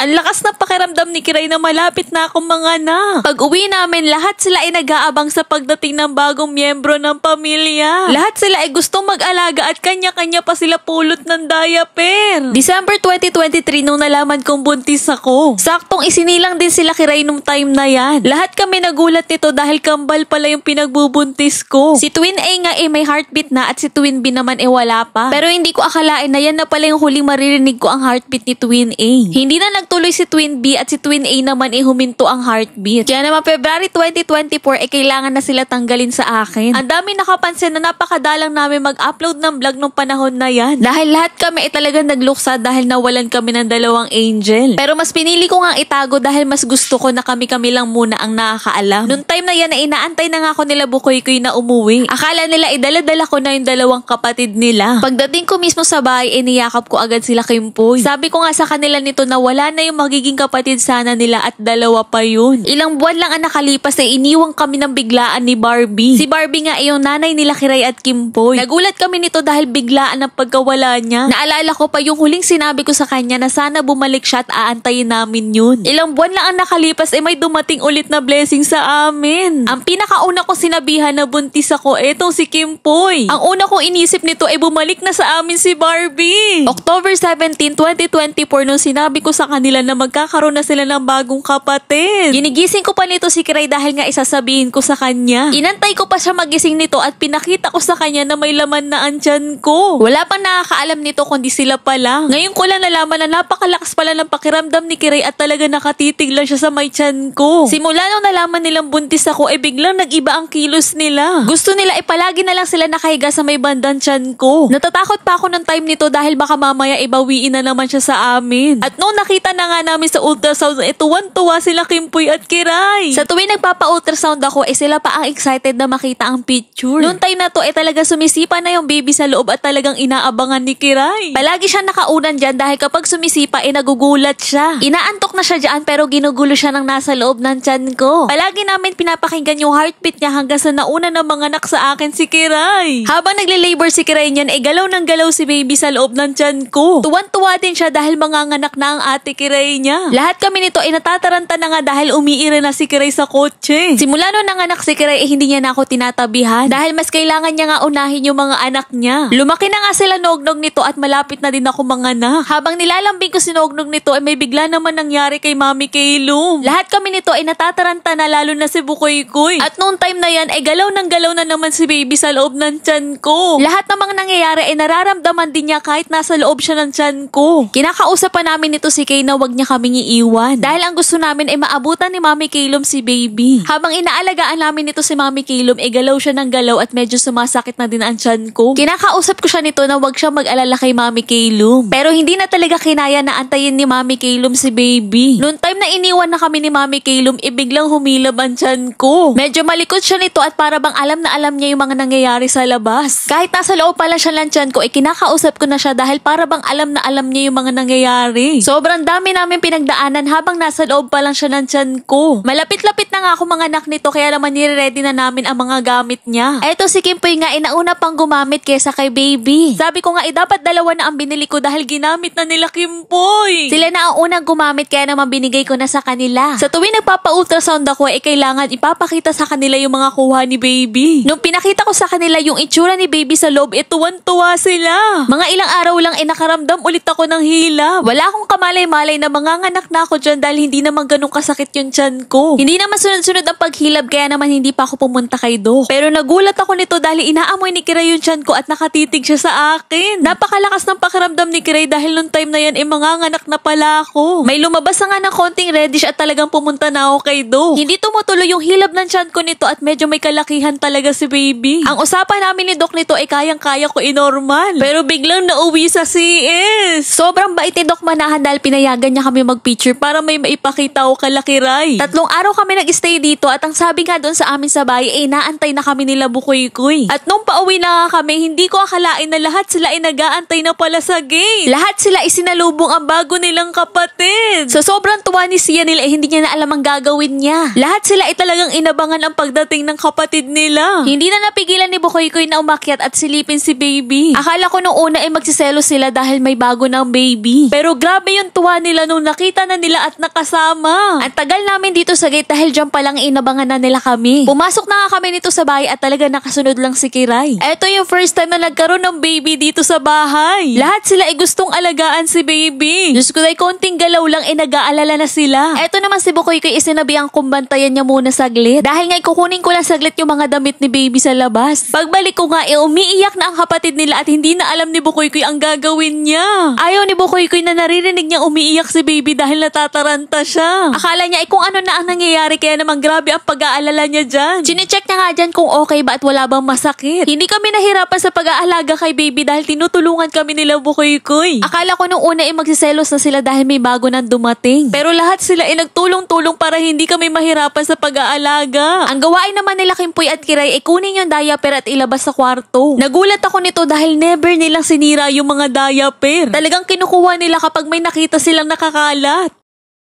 Ang lakas ng pakiramdam ni Kiray na malapit na akong manganak. Pag uwi namin, lahat sila ay nag-aabang sa pagdating ng bagong miyembro ng pamilya. Lahat sila ay gustong mag-alaga at kanya-kanya pa sila pulot ng diaper. December 2023 nung nalaman kong buntis ako. Saktong isinilang din sila Kiray nung time na yan. Lahat kami nagulat nito dahil kambal pala yung pinagbubuntis ko. Si Twin A nga may heartbeat na at si Twin B naman wala pa. Pero hindi ko akalain na yan na pala yung huling maririnig ko ang heartbeat ni Twin A. Hindi na nagtuloy si Twin B at si Twin A naman huminto ang heartbeat. Kaya naman February 2024 kailangan na sila tanggalin sa akin. Ang dami nakapansin na napakadalang namin mag-upload ng vlog nung panahon na yan. Dahil lahat kami talagang nagluksa dahil nawalan kami ng dalawang angel. Pero mas pinili ko nga itago dahil mas gusto ko na kami-kami lang muna ang nakakaalam. Noong time na yan na inaantay na nga ako nila Bukoy-koy na umuwi. Akala nila idala-dala ko na yung dalawang kapatid nila. Pagdating ko mismo sa bahay, niyakap ko agad sila Kimpoy. Sabi ko nga sa kanila nito na wala na yung magiging kapatid sana nila at dalawa pa yun. Ilang buwan lang ang nakalipas ay iniwang kami ng biglaan ni Barbie. Si Barbie nga yung nanay nila Kiray at Kimpoy. Nagulat kami nito dahil biglaan ang pagkawala niya. Naalala ko pa yung huling sinabi ko sa kanya na sana bumalik siya at aantayin namin yun. Ilang buwan lang ang nakalipas ay may dumating ulit na blessing sa amin. Ang pinakauna kong sinabihan na buntis ako etong si Kimpoy. Ang una kong inisip nito ay bumalik na sa amin si Barbie. October 17, 2024 nung sinabi ko sa kanila na magkakaroon na sila ng bagong kapatid. Ginigising ko pa nito si Kiray dahil nga isasabihin ko sa kanya. Inantay ko pa siya magising nito at pinakita ko sa kanya na may laman na ang tiyan ko. Wala pang nakakaalam nito kundi sila pala. Ngayon ko lang nalaman na napakalakas pala ng pakiramdam ni Kiray at talaga nakatitig lang siya sa may tiyan ko. Simula nung nalaman nilang buntis ako biglang nag-iba ang kilos nila. Gusto nila palagi na lang sila nakahiga sa may bandang tiyan ko. Natatakot pa ako ng time nito dahil baka mamaya ibawiin na naman siya sa amin. At nung nakita na nga namin sa ultrasound, tuwan-tuwa sila Kimpoy at Kiray. Sa tuwing nagpapa-ultrasound ako, sila pa ang excited na makita ang picture. Noong time na to, talaga sumisipa na yung baby sa loob at talagang inaabangan ni Kiray. Palagi siya nakaunan dyan dahil kapag sumisipa, nagugulat siya. Inaantok na siya dyan pero ginugulo siya ng nasa loob ng tiyan ko. Palagi namin pinapakinggan yung heartbeat niya hanggang sa nauna ng mga anak sa akin si Kiray. Habang nagle-labor si Kiray niyan, galaw ng galaw si baby sa loob ng tiyan ko. Tuwan-tuwa din siya dahil manganganak na ang ate Kiray niya. Lahat kami nito natataranta na nga dahil umiira na si Kiray sa kotse. Simula nung nanganak si Kiray hindi niya na ako tinatabihan dahil mas kailangan niya nga unahin yung mga anak niya. Lumaki na nga sila Nognog nito at malapit na din ako manganak. Habang nilalambing ko si Nognog nito may bigla naman nangyari kay Mami Kaylum. Lahat kami nito natataranta na lalo na si Bukoy-koy. At noong time na yan galaw ng galaw na naman si baby sa loob ng tiyan ko. Lahat ng mga nangyayari nararamdaman din niya kahit nasa loob siya ng tiyan ko. Kinakausap pa namin nito si Kay na wag niya kaming iiwan. Dahil ang gusto namin maabutan ni Mami Kaylum si baby. Habang inaalagaan namin nito si Mami Kaylum galaw siya ng galaw at medyo sumasakit na din ang tiyan ko. Kinakausap ko siya nito na wag siya mag-alala kay Mami Kaylum. Pero hindi na talaga kinaya na antayin ni Mami Kaylum si baby. Noong time na iniwan na kami ni Mami Kaylum biglang humilab ang tiyan ko. Medyo malikot siya nito at para bang alam na alam niya yung mga nangyayari sa labas. Kahit nasa loob pala siya ng tiyan ko kinakausap ko na siya dahil para bang alam na alam niya yung mga nangyayari. Sobrang dami namin pinagdaanan habang nasa loob pa lang siya ng tiyan ko. Malapit-lapit na nga ako mga anak nito kaya naman nire-ready na namin ang mga gamit niya. Eto si Kimpoy nga nauna pang gumamit kesa kay baby. Sabi ko nga dapat dalawa na ang binili ko dahil ginamit na nila Kimpoy. Sila na ang unang gumamit kaya naman binigay ko na sa kanila. Sa tuwing nagpapa-ultrasound ako kailangan ipapakita sa kanila yung mga kuha ni baby. Nung pinakita ko sa kanila yung itsura ni baby sa loob tuwan-tuwa sila. Mga ilang araw lang nakaramdam ulit ako ng hila. Wala akong kamalay-malay na manganganak na ako dyan dahil hindi naman ganun kasakit yung tiyan ko. Hindi naman sunod-sunod ang paghilab kaya naman hindi pa ako pumunta kay Doc. Pero nagulat ako nito dahil inaamoy ni Kiray yung tiyan ko at nakatitig siya sa akin. Napakalakas ng pakiramdam ni Kiray dahil nung time na yan manganganak na pala ako. May lumabas na nga ng konting reddish at talagang pumunta na ako kay Doc. Hindi tumutuloy yung hilab ng tiyan ko nito at medyo may kalakihan talaga si baby. Ang usapan namin ni Doc nito kayang-kaya ko normal. Pero biglang nauwi sa CS. Sobrang bait ni Doc Manahan dahil pinayagan niya kami mag-picture para may maipakita ko kala Kiray. 3 araw kami nag-stay dito at ang sabi nga doon sa amin sa bahay naantay na kami nila Bukoy-koy. At nung pauwi na nga kami, hindi ko akalain na lahat sila nag-aantay na pala sa gate. Lahat sila isinalubong ang bago nilang kapatid. So sobrang tuwa ni Sia nila hindi niya na alam ang gagawin niya. Lahat sila talagang inabangan ang pagdating ng kapatid nila. Hindi na napigilan ni Bukoy-koy na umakyat at silipin si baby. Akala ko nung una magsiselo sila dahil may bago ng baby. Pero grabe yung tuwa nila sila nung nakita na nila at nakasama. Ang tagal namin dito sa gate dahil dyan palang inabangan na nila kami. Pumasok na nga kami nito sa bahay at talaga nakasunod lang si Kiray. Eto yung first time na nagkaroon ng baby dito sa bahay. Lahat sila ay gustong alagaan si baby. Diyos ko dahil konting galaw lang nag-aalala na sila. Eto naman si Bukoy ko'y isinabihan kong bantayan niya muna saglit. Dahil nga'y kukunin ko lang saglit yung mga damit ni baby sa labas. Pagbalik ko nga umiiyak na ang kapatid nila at hindi na alam ni Bukoy ko'y ang gagawin niya. Ayaw ni Bukoy ko'y na naririnig niya umiiyak si baby dahil natataranta siya. Akala niya kung ano na ang nangyayari kaya naman grabe ang pag-aalala niya dyan. Chinecheck niya nga dyan kung okay ba at wala bang masakit. Hindi kami nahirapan sa pag-aalaga kay baby dahil tinutulungan kami nila Bukoy ko'y. Akala ko nung una magsiselos na sila dahil may bago nang dumating. Pero lahat sila nagtulong-tulong para hindi kami mahirapan sa pag-aalaga. Ang gawain naman nila Kimpoy at Kiray kunin yung diaper at ilabas sa kwarto. Nagulat ako nito dahil never nilang sinira yung mga diaper. Talagang kinukuha nila kapag may nakita silang nakakalat.